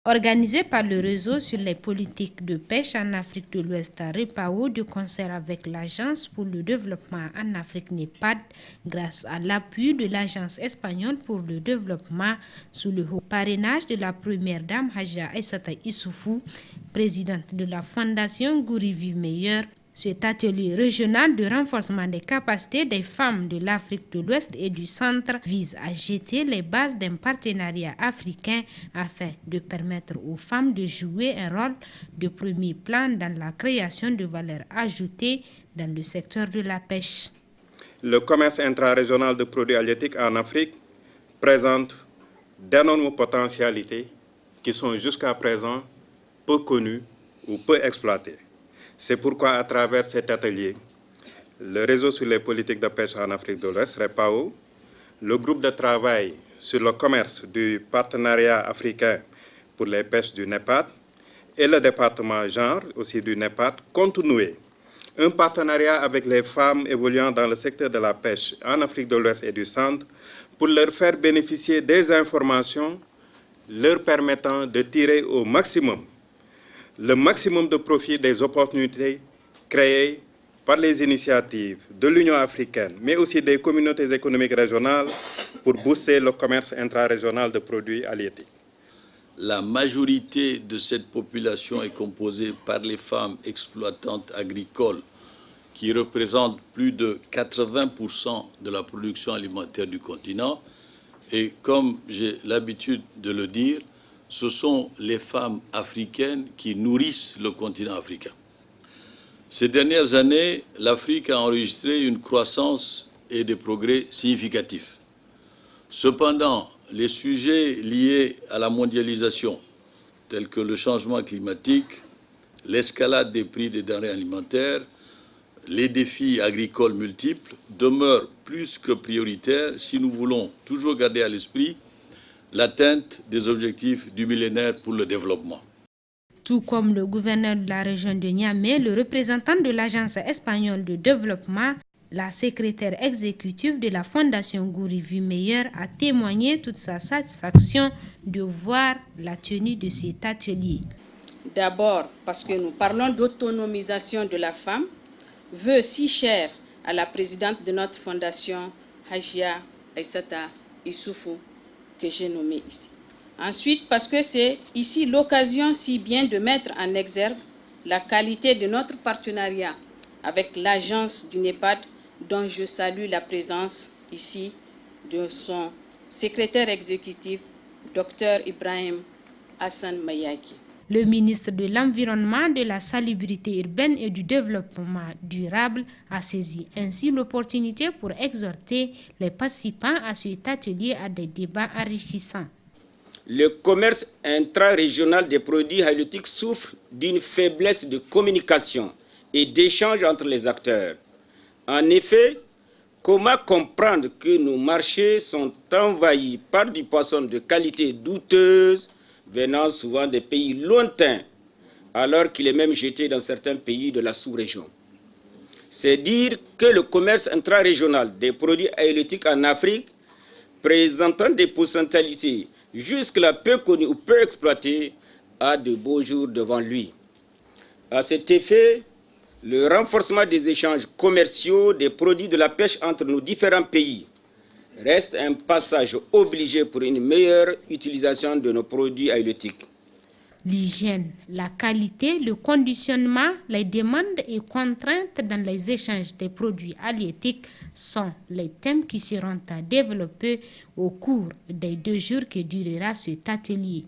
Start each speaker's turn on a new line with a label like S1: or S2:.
S1: Organisé par le réseau sur les politiques de pêche en Afrique de l'Ouest, REPAO, de concert avec l'Agence pour le développement en Afrique NEPAD, grâce à l'appui de l'Agence espagnole pour le développement sous le haut parrainage de la première dame Hadja Aïssata Issoufou, présidente de la Fondation Gourivi Meilleur. Cet atelier régional de renforcement des capacités des femmes de l'Afrique de l'Ouest et du Centre vise à jeter les bases d'un partenariat africain afin de permettre aux femmes de jouer un rôle de premier plan dans la création de valeur ajoutée dans le secteur de la pêche.
S2: Le commerce intra-régional de produits halieutiques en Afrique présente d'énormes potentialités qui sont jusqu'à présent peu connues ou peu exploitées. C'est pourquoi, à travers cet atelier, le réseau sur les politiques de pêche en Afrique de l'Ouest, REPAO, le groupe de travail sur le commerce du partenariat africain pour les pêches du NEPAD et le département genre aussi du NEPAD comptent nouer un partenariat avec les femmes évoluant dans le secteur de la pêche en Afrique de l'Ouest et du Centre pour leur faire bénéficier des informations leur permettant de tirer au maximum le maximum de profit des opportunités créées par les initiatives de l'Union africaine, mais aussi des communautés économiques régionales pour booster le commerce intra-régional de produits halieutiques.
S3: La majorité de cette population est composée par les femmes exploitantes agricoles qui représentent plus de 80% de la production alimentaire du continent. Et comme j'ai l'habitude de le dire, ce sont les femmes africaines qui nourrissent le continent africain. Ces dernières années, l'Afrique a enregistré une croissance et des progrès significatifs. Cependant, les sujets liés à la mondialisation, tels que le changement climatique, l'escalade des prix des denrées alimentaires, les défis agricoles multiples, demeurent plus que prioritaires si nous voulons toujours garder à l'esprit l'atteinte des objectifs du millénaire pour le développement.
S1: Tout comme le gouverneur de la région de Niamey, le représentant de l'Agence espagnole de développement, la secrétaire exécutive de la Fondation Gourivi Meilleur a témoigné toute sa satisfaction de voir la tenue de cet atelier.
S4: D'abord parce que nous parlons d'autonomisation de la femme, vœu si cher à la présidente de notre fondation, Hadja Aïssata Issoufou, que j'ai nommé ici. Ensuite, parce que c'est ici l'occasion si bien de mettre en exergue la qualité de notre partenariat avec l'agence du NEPAD, dont je salue la présence ici de son secrétaire exécutif, Dr Ibrahim Hassan Mayaki.
S1: Le ministre de l'Environnement, de la Salubrité urbaine et du Développement durable a saisi ainsi l'opportunité pour exhorter les participants à cet atelier à des débats enrichissants.
S5: Le commerce intra-régional des produits halieutiques souffre d'une faiblesse de communication et d'échange entre les acteurs. En effet, comment comprendre que nos marchés sont envahis par du poisson de qualité douteuse venant souvent des pays lointains, alors qu'il est même jeté dans certains pays de la sous-région? C'est dire que le commerce intra-régional des produits halieutiques en Afrique, présentant des potentialités jusque-là peu connues ou peu exploitées, a de beaux jours devant lui. À cet effet, le renforcement des échanges commerciaux des produits de la pêche entre nos différents pays reste un passage obligé pour une meilleure utilisation de nos produits halieutiques.
S1: L'hygiène, la qualité, le conditionnement, les demandes et contraintes dans les échanges des produits halieutiques sont les thèmes qui seront à développer au cours des 2 jours que durera cet atelier.